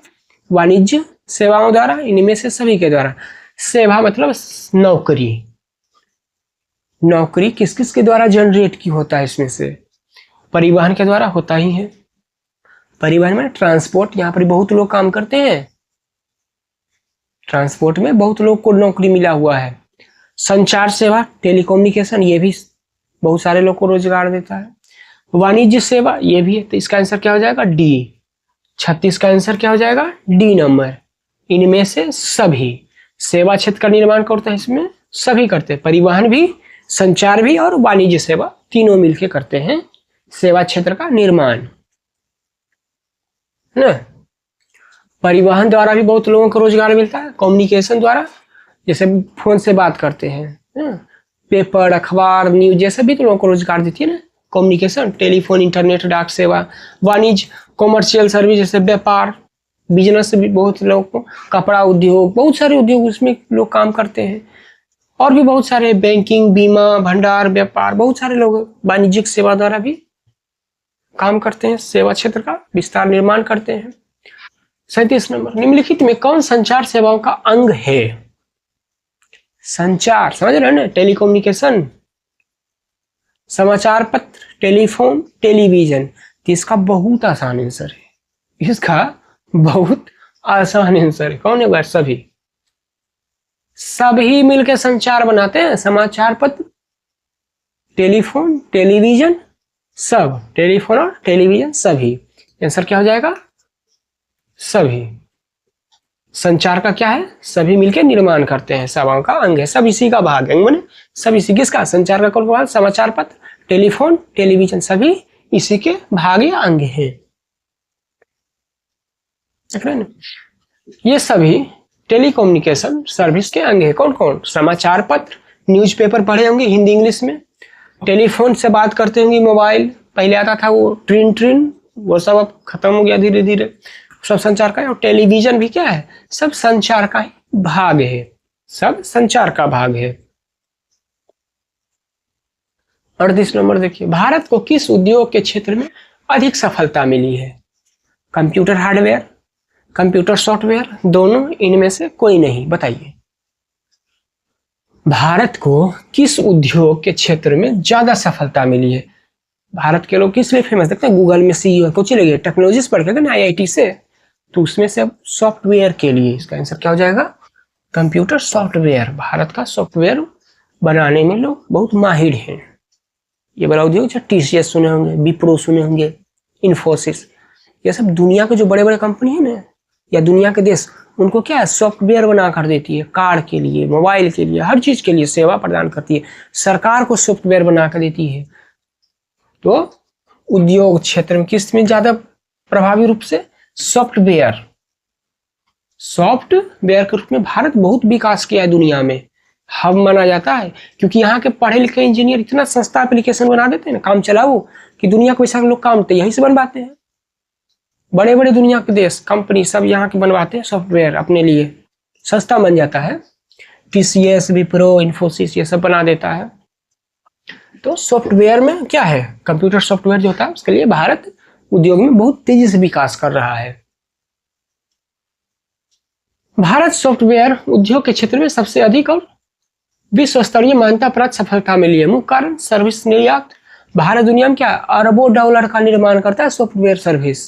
S1: वाणिज्य सेवाओं द्वारा, इनमें से सभी के द्वारा। सेवा मतलब नौकरी। नौकरी किस किस के द्वारा जनरेट की होता है? इसमें से परिवहन के द्वारा होता ही है। परिवहन में ट्रांसपोर्ट, यहाँ पर बहुत लोग काम करते हैं, ट्रांसपोर्ट में बहुत लोग को नौकरी मिला हुआ है। संचार सेवा, टेलीकम्युनिकेशन, ये भी बहुत सारे लोग को रोजगार देता है। वाणिज्य सेवा ये भी है, तो इसका आंसर क्या हो जाएगा डी। 36 का आंसर क्या हो जाएगा डी नंबर। इनमें से सभी सेवा क्षेत्र का निर्माण करते हैं, इसमें सभी करते हैं, परिवहन भी, संचार भी और वाणिज्य सेवा तीनों मिलकर करते हैं सेवा क्षेत्र का निर्माण ना। परिवहन द्वारा भी बहुत लोगों को रोजगार मिलता है, कम्युनिकेशन द्वारा जैसे फोन से बात करते हैं ना, पेपर, अखबार, न्यूज जैसे भी तो लोगों को रोजगार देती है ना कम्युनिकेशन, टेलीफोन, इंटरनेट, डाक सेवा, वाणिज्य, कॉमर्शियल सर्विस जैसे व्यापार, बिजनेस भी बहुत लोगों को, कपड़ा उद्योग, बहुत सारे उद्योग उसमें लोग काम करते हैं, और भी बहुत सारे बैंकिंग, बीमा, भंडार, व्यापार, बहुत सारे लोग वाणिज्यिक सेवा द्वारा भी काम करते हैं, सेवा क्षेत्र का विस्तार निर्माण करते हैं। 37 नंबर, निम्नलिखित में कौन संचार सेवाओं का अंग है? संचार समझ रहे हैं ना, टेलीकम्युनिकेशन, समाचार पत्र, टेलीफोन, टेलीविजन। तो इसका बहुत आसान आंसर है, इसका बहुत आसान आंसर है। कौन है वह? सभी। सभी मिलकर संचार बनाते हैं, समाचार पत्र, टेलीफोन, टेलीविजन, सब। टेलीफोन और टेलीविजन सभी। आंसर क्या हो जाएगा? सभी। संचार का क्या है? सभी मिलकर निर्माण करते हैं, सेवाओं का अंग है, सब इसी का भाग है। मैंने सब इसी किसका? संचार का कौन भाग? समाचार पत्र, टेलीफोन, टेलीविजन सभी इसी के भाग या अंग है। देख रहे हैं ना, ये सभी टेलीकम्युनिकेशन सर्विस के अंग है। कौन कौन? समाचार पत्र, न्यूज़पेपर पढ़े होंगे हिंदी इंग्लिश में। टेलीफोन से बात करते होंगे, मोबाइल पहले आता था वो ट्रिन ट्रिन, वो सब अब खत्म हो गया धीरे धीरे, सब संचार का है। और टेलीविजन भी क्या है? सब संचार का ही भाग है, सब संचार का भाग है। 38 नंबर देखिए, भारत को किस उद्योग के क्षेत्र में अधिक सफलता मिली है? कंप्यूटर हार्डवेयर, कंप्यूटर सॉफ्टवेयर, दोनों, इनमें से कोई नहीं, बताइए। भारत को किस उद्योग के क्षेत्र में ज्यादा सफलता मिली है? भारत के लोग किस लिए फेमस? देखते हैं गूगल में सीईओ को चले गए, टेक्नोलॉजी पढ़ के ना IIT से, तो उसमें से अब सॉफ्टवेयर के लिए इसका आंसर क्या हो जाएगा? Computer software. भारत का सॉफ्टवेयर बनाने में लोग बहुत माहिर हैं। ये बड़ा उद्योग जो TCS सुने होंगे, विप्रो सुने होंगे, इन्फोसिस, ये सब दुनिया के जो बड़े बड़े कंपनी है ना, या दुनिया के देश, उनको क्या है? सॉफ्टवेयर बना कर देती है, कार के लिए, मोबाइल के लिए, हर चीज के लिए सेवा प्रदान करती है, सरकार को सॉफ्टवेयर बना कर देती है। तो उद्योग क्षेत्र में किस में ज्यादा प्रभावी रूप से? सॉफ्टवेयर। सॉफ्टवेयर के रूप में भारत बहुत विकास किया है, दुनिया में हब माना जाता है, क्योंकि यहाँ के पढ़े लिखे इंजीनियर इतना सस्ता एप्लीकेशन बना देते हैं ना, काम चलाओ, कि दुनिया को ऐसा लोग काम तो यहीं से बनवाते हैं। बड़े बड़े दुनिया के देश, कंपनी सब यहाँ के बनवाते हैं सॉफ्टवेयर, अपने लिए सस्ता बन जाता है। TCS, विप्रो, इन्फोसिस ये सब बना देता है। तो सॉफ्टवेयर में क्या है? कंप्यूटर सॉफ्टवेयर जो होता है, उसके लिए भारत उद्योग में बहुत तेजी से विकास कर रहा है। भारत सॉफ्टवेयर उद्योग के क्षेत्र में सबसे अधिक और विश्व स्तरीय मान्यता प्राप्त सफलता मिली है। मुख्य कारण सर्विस निर्यात। भारत दुनिया में क्या अरबों डॉलर का निर्माण करता है सॉफ्टवेयर सर्विस।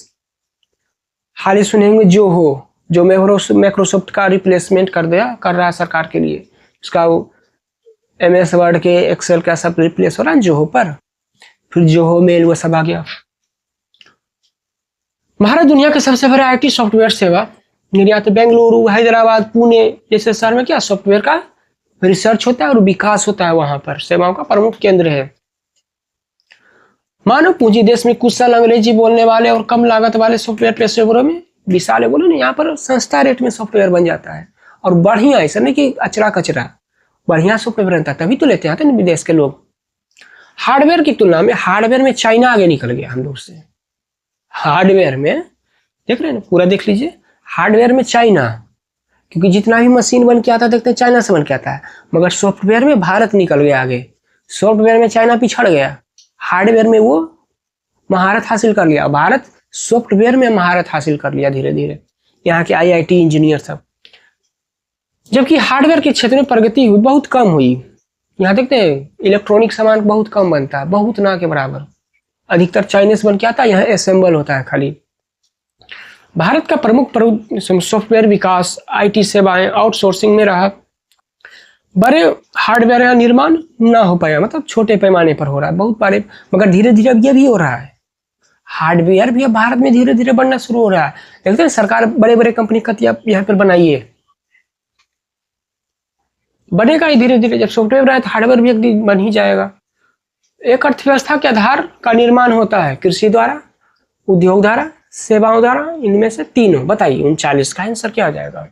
S1: हाल ही सुने होंगे जोहो, जो माइक्रोसॉफ्ट का रिप्लेसमेंट कर रहा है सरकार के लिए, उसका वो MS वर्ड के, एक्सेल का सब रिप्लेस हो रहा है जोहो पर, फिर जोहो मेल वो सब आ गया। भारत दुनिया के सबसे बड़े IT सॉफ्टवेयर सेवा निर्यात। बेंगलुरु, हैदराबाद, पुणे जैसे शहर में क्या सॉफ्टवेयर का रिसर्च होता है और विकास होता है, वहां पर सेवाओं का प्रमुख केंद्र है। मानव पूंजी देश में कुशल अंग्रेजी बोलने वाले और कम लागत वाले सॉफ्टवेयर पेशेवरों में विशाल है। बोले ना, यहाँ पर सस्ता रेट में सॉफ्टवेयर बन जाता है, और बढ़िया, ऐसा नहीं कि अचरा कचरा, बढ़िया सॉफ्टवेयर बनता है, तभी तो लेते आते हैं विदेश के लोग। हार्डवेयर की तुलना में हार्डवेयर में चाइना आगे निकल गया हम लोग से। हार्डवेयर में देख रहे हैं ना, पूरा देख लीजिए, हार्डवेयर में चाइना, क्योंकि जितना भी मशीन बन के आता है देखते हैं चाइना से बन के आता है, मगर सॉफ्टवेयर में भारत निकल गया आगे। सॉफ्टवेयर में चाइना पिछड़ गया, हार्डवेयर में वो महारत हासिल कर लिया। भारत सॉफ्टवेयर में महारत हासिल कर लिया धीरे धीरे, यहाँ के IIT इंजीनियर सब। जबकि हार्डवेयर के क्षेत्र में प्रगति हुई बहुत कम हुई। यहाँ देखते हैं इलेक्ट्रॉनिक सामान बहुत कम बनता है, बहुत ना के बराबर, अधिकतर चाइनीज बन के आता है, यहाँ असेंबल होता है खाली। भारत का प्रमुख सॉफ्टवेयर विकास IT सेवाएं आउटसोर्सिंग में रहा। बड़े हार्डवेयर का निर्माण ना हो पाया, मतलब छोटे पैमाने पर हो रहा है बहुत बड़े, मगर धीरे धीरे अब ये भी हो रहा है। हार्डवेयर भी अब भारत में धीरे धीरे बनना शुरू हो रहा है। देखते हैं सरकार बड़े बड़े कंपनी कहती है आप यहाँ पर बनाइए, बनेगा ही धीरे धीरे। जब सॉफ्टवेयर बनाए तो हार्डवेयर भी एक दिन बन ही जाएगा। एक अर्थव्यवस्था के आधार का निर्माण होता है कृषि द्वारा, उद्योग द्वारा, सेवाओं द्वारा, इनमें से तीनों। बताइए 39 का आंसर क्या आ जाएगा?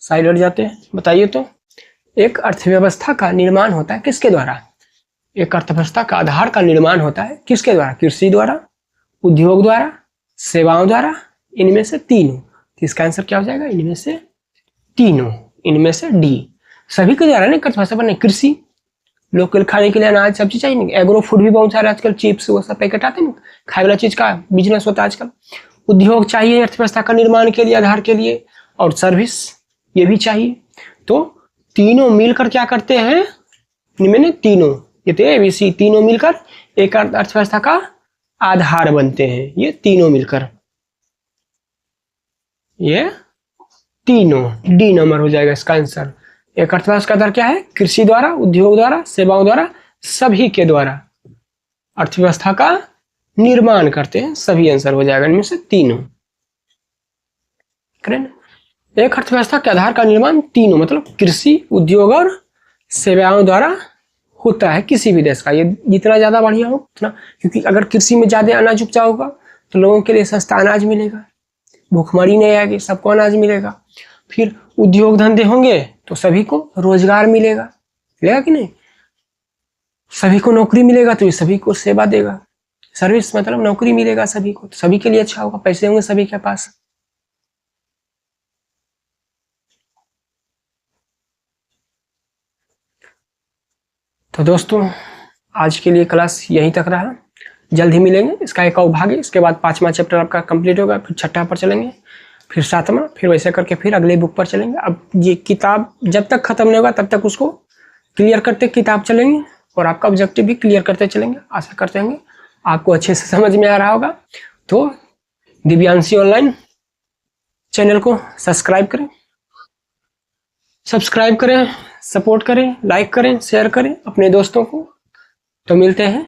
S1: साइड हट जाते हैं, बताइए तो। एक अर्थव्यवस्था का निर्माण होता है किसके द्वारा? एक अर्थव्यवस्था का आधार का निर्माण होता है किसके द्वारा? कृषि द्वारा, उद्योग द्वारा, सेवाओं द्वारा, इनमें से तीनों। तो इसका आंसर क्या हो जाएगा? इनमें से तीनों, इनमें से डी। सभी के द्वारा नहीं अर्थव्यवस्था बनने। कृषि, लोकल खाने के लिए अनाज सब्जी चाहिए नहीं, एग्रो फूड भी बहुत सारे आजकल चिप्स वो सब पैकेट आते हैं, खाने वाला चीज का बिजनेस होता है आजकल। उद्योग चाहिए अर्थव्यवस्था का निर्माण के लिए, आधार के लिए, और सर्विस ये भी चाहिए। तो तीनों मिलकर क्या करते हैं? इनमें तीनों, ये तो एबीसी, तीनों मिलकर एक अर्थव्यवस्था का आधार बनते हैं। ये तीनों मिलकर, ये तीनों, डी नंबर हो जाएगा इसका आंसर। एक अर्थव्यवस्था का आधार क्या है? कृषि द्वारा, उद्योग द्वारा, सेवाओं द्वारा, सभी के द्वारा अर्थव्यवस्था का निर्माण करते हैं, सभी आंसर हो जाएगा इनमें से तीनों। एक अर्थव्यवस्था के आधार का निर्माण तीनों, मतलब कृषि, उद्योग और सेवाओं द्वारा होता है किसी भी देश का। ये जितना ज्यादा बढ़िया हो उतना, क्योंकि अगर कृषि में ज्यादा अनाज उपजाऊ होगा तो लोगों के लिए सस्ता अनाज मिलेगा, भूखमरी नहीं आएगी, सबको अनाज मिलेगा। फिर उद्योग धंधे होंगे तो सभी को रोजगार मिलेगा, मिलेगा कि नहीं? सभी को नौकरी मिलेगा तो ये सभी को सेवा देगा। सर्विस मतलब नौकरी मिलेगा सभी को, तो सभी के लिए अच्छा होगा, पैसे होंगे सभी के पास। तो दोस्तों आज के लिए क्लास यहीं तक रहा, जल्द ही मिलेंगे। इसका एक और भाग है, इसके बाद 5वां चैप्टर आपका कंप्लीट होगा, फिर 6ठा पर चलेंगे, फिर 7वां, फिर वैसे करके फिर अगले बुक पर चलेंगे। अब ये किताब जब तक खत्म नहीं होगा तब तक उसको क्लियर करते किताब चलेंगे, और आपका ऑब्जेक्टिव भी क्लियर करते चलेंगे। आशा करते हैं आपको अच्छे से समझ में आ रहा होगा। तो दिव्यांशी ऑनलाइन चैनल को सब्सक्राइब करें, सपोर्ट करें, लाइक करें, शेयर करें अपने दोस्तों को। तो मिलते हैं